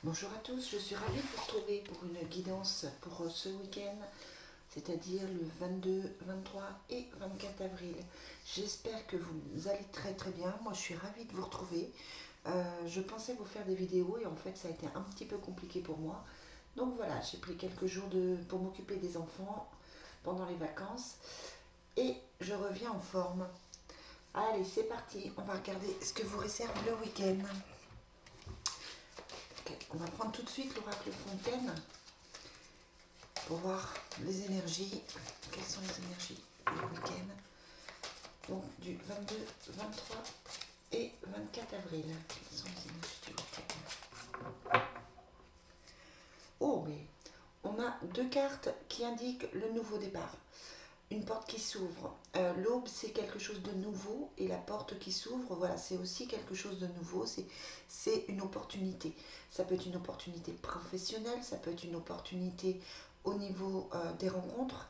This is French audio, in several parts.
Bonjour à tous, je suis ravie de vous retrouver pour une guidance pour ce week-end, c'est-à-dire le 22, 23 et 24 avril. J'espère que vous allez très très bien, moi je suis ravie de vous retrouver. Je pensais vous faire des vidéos et en fait ça a été un petit peu compliqué pour moi. Donc voilà, j'ai pris quelques jours pour m'occuper des enfants pendant les vacances et je reviens en forme. Allez, c'est parti, on va regarder ce que vous réserve le week-end. On va prendre tout de suite l'oracle Fontaine pour voir les énergies. Quelles sont les énergies du week-end? Donc du 22, 23 et 24 avril. Quelles sont les énergies du week-end? Oh, mais on a deux cartes qui indiquent le nouveau départ. Une porte qui s'ouvre. L'aube, c'est quelque chose de nouveau et la porte qui s'ouvre, voilà, c'est aussi quelque chose de nouveau. C'est une opportunité. Ça peut être une opportunité professionnelle, ça peut être une opportunité au niveau des rencontres.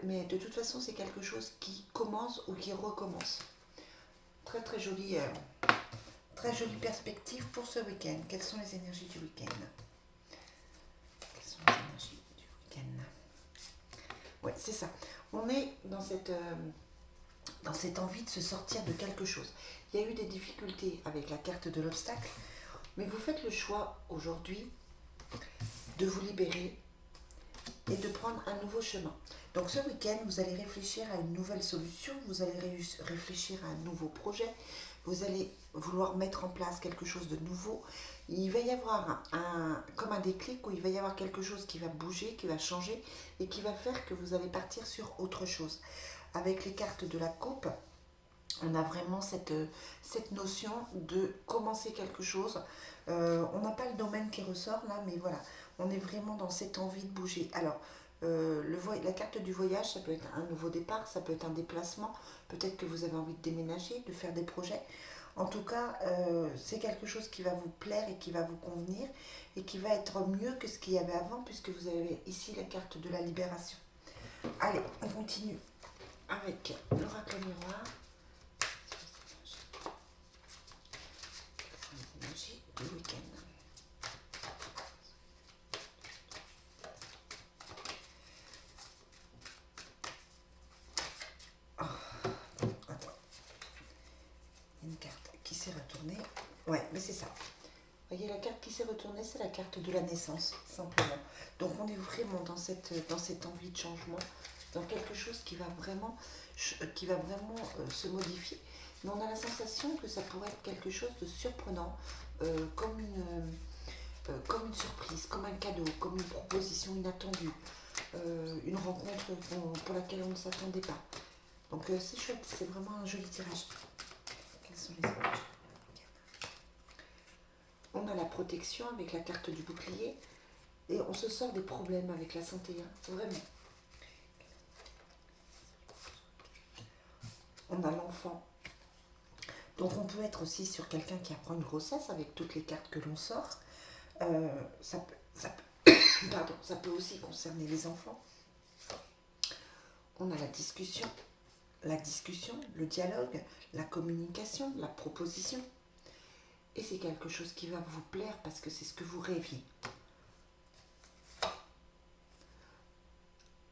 Mais de toute façon, c'est quelque chose qui commence ou qui recommence. Très très jolie perspective pour ce week-end. Quelles sont les énergies du week-end? Quelles sont les énergies du week-end? Ouais, c'est ça. On est dans cette envie de se sortir de quelque chose. Il y a eu des difficultés avec la carte de l'obstacle, mais vous faites le choix aujourd'hui de vous libérer et de prendre un nouveau chemin. Donc ce week-end, vous allez réfléchir à une nouvelle solution, vous allez réfléchir à un nouveau projet, vous allez vouloir mettre en place quelque chose de nouveau. Il va y avoir comme un déclic où il va y avoir quelque chose qui va bouger, qui va changer et qui va faire que vous allez partir sur autre chose. Avec les cartes de la coupe, on a vraiment cette notion de commencer quelque chose. On n'a pas le domaine qui ressort là, mais voilà, on est vraiment dans cette envie de bouger. Alors, la carte du voyage, ça peut être un nouveau départ, ça peut être un déplacement, peut-être que vous avez envie de déménager, de faire des projets. En tout cas, c'est quelque chose qui va vous plaire et qui va vous convenir et qui va être mieux que ce qu'il y avait avant, puisque vous avez ici la carte de la libération. Allez, on continue avec l'oracle miroir. Énergie du week-end. Oh, attends. Il y a une carte qui s'est retournée. Ouais, mais c'est ça. Vous voyez, la carte qui s'est retournée, c'est la carte de la naissance, simplement. Donc on est vraiment dans cette envie de changement, dans quelque chose qui va vraiment se modifier. Mais on a la sensation que ça pourrait être quelque chose de surprenant, comme une surprise, comme un cadeau, comme une proposition inattendue, une rencontre pour laquelle on ne s'attendait pas. Donc c'est chouette, c'est vraiment un joli tirage. Quelles sont les images? On a la protection avec la carte du bouclier et on se sort des problèmes avec la santé, hein, vraiment. On a l'enfant. Donc on peut être aussi sur quelqu'un qui apprend une grossesse avec toutes les cartes que l'on sort. Ça peut aussi concerner les enfants. On a la discussion, le dialogue, la communication, la proposition. Et c'est quelque chose qui va vous plaire parce que c'est ce que vous rêviez.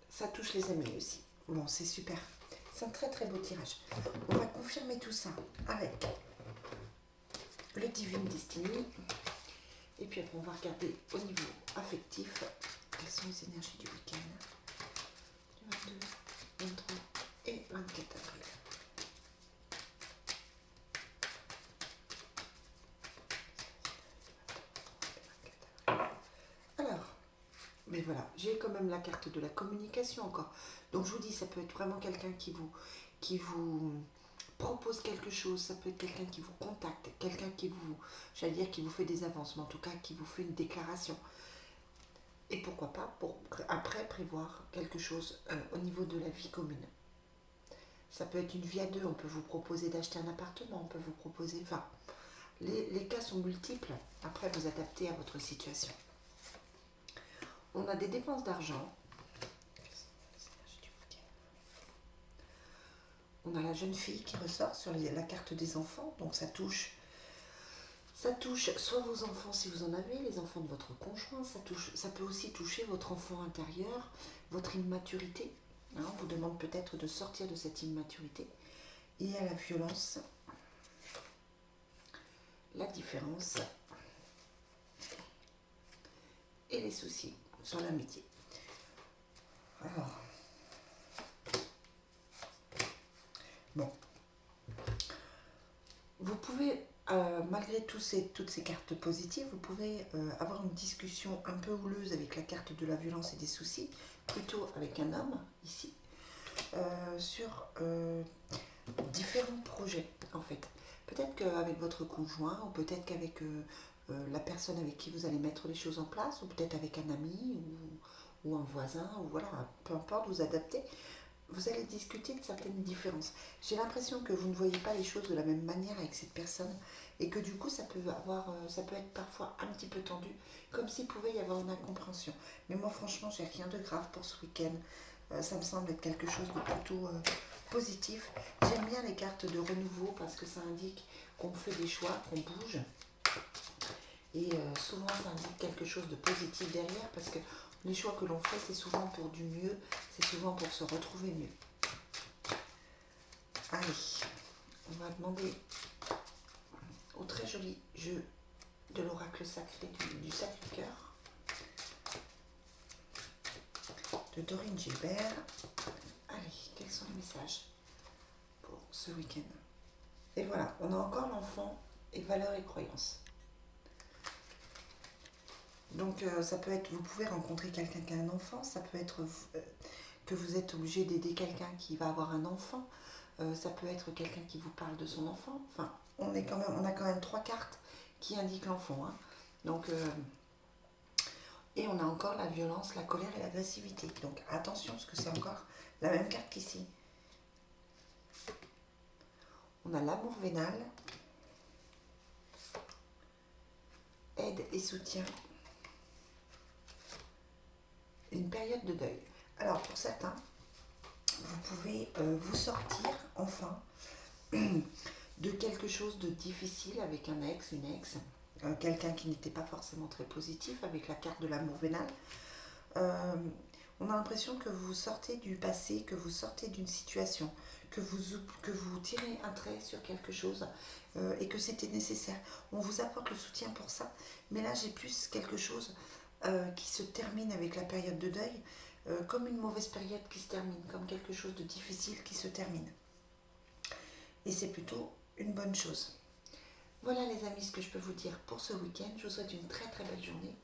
Ça touche les amis aussi. Bon, c'est super. C'est un très très beau tirage. On va confirmer tout ça avec le Divine Destiny. Et puis après, on va regarder au niveau affectif quelles sont les énergies du week-end. Du 22, 23 et 24 avril. Alors, mais voilà, j'ai quand même la carte de la communication encore. Donc je vous dis, ça peut être vraiment quelqu'un qui vous propose quelque chose, ça peut être quelqu'un qui vous contacte, quelqu'un j'allais dire, qui vous fait des avances, mais en tout cas qui vous fait une déclaration. Et pourquoi pas, pour après prévoir quelque chose au niveau de la vie commune. Ça peut être une vie à deux, on peut vous proposer d'acheter un appartement, on peut vous proposer, enfin, les cas sont multiples, après vous adaptez à votre situation. On a des dépenses d'argent. On a la jeune fille qui ressort sur la carte des enfants, donc ça touche Ça touche soit vos enfants si vous en avez, les enfants de votre conjoint, ça peut aussi toucher votre enfant intérieur, votre immaturité. Hein, on vous demande peut-être de sortir de cette immaturité. Et à la violence, la différence et les soucis sur l'amitié. Alors, bon, vous pouvez, malgré toutes ces cartes positives, vous pouvez avoir une discussion un peu houleuse avec la carte de la violence et des soucis, plutôt avec un homme, ici, sur différents projets, en fait. Peut-être qu'avec votre conjoint, ou peut-être qu'avec la personne avec qui vous allez mettre les choses en place, ou peut-être avec un ami, ou un voisin, ou voilà, peu importe, vous adaptez. Vous allez discuter de certaines différences. J'ai l'impression que vous ne voyez pas les choses de la même manière avec cette personne et que du coup ça peut être parfois un petit peu tendu, comme s'il pouvait y avoir une incompréhension. Mais moi franchement j'ai rien de grave pour ce week-end. Ça me semble être quelque chose de plutôt positif. J'aime bien les cartes de renouveau parce que ça indique qu'on fait des choix, qu'on bouge. Et souvent ça indique quelque chose de positif derrière parce que les choix que l'on fait, c'est souvent pour du mieux, c'est souvent pour se retrouver mieux. Allez, on va demander au très joli jeu de l'oracle sacré du Sacré-Cœur de Dorine Gilbert. Allez, quels sont les messages pour ce week-end? Et voilà, on a encore l'enfant et valeurs et croyances. Donc ça peut être, vous pouvez rencontrer quelqu'un qui a un enfant, ça peut être que vous êtes obligé d'aider quelqu'un qui va avoir un enfant, ça peut être quelqu'un qui vous parle de son enfant. Enfin, on a quand même 3 cartes qui indiquent l'enfant. Hein. Donc, et on a encore la violence, la colère et l'agressivité. Donc attention, parce que c'est encore la même carte qu'ici. On a l'amour vénal, aide et soutien, une période de deuil. Alors pour certains, vous pouvez vous sortir enfin de quelque chose de difficile avec un ex, une ex, quelqu'un qui n'était pas forcément très positif avec la carte de l'amour vénal. On a l'impression que vous sortez du passé, que vous sortez d'une situation, que vous tirez un trait sur quelque chose et que c'était nécessaire. On vous apporte le soutien pour ça, mais là j'ai plus quelque chose qui se termine avec la période de deuil, comme une mauvaise période qui se termine, comme quelque chose de difficile qui se termine. Et c'est plutôt une bonne chose. Voilà les amis ce que je peux vous dire pour ce week-end. Je vous souhaite une très très belle journée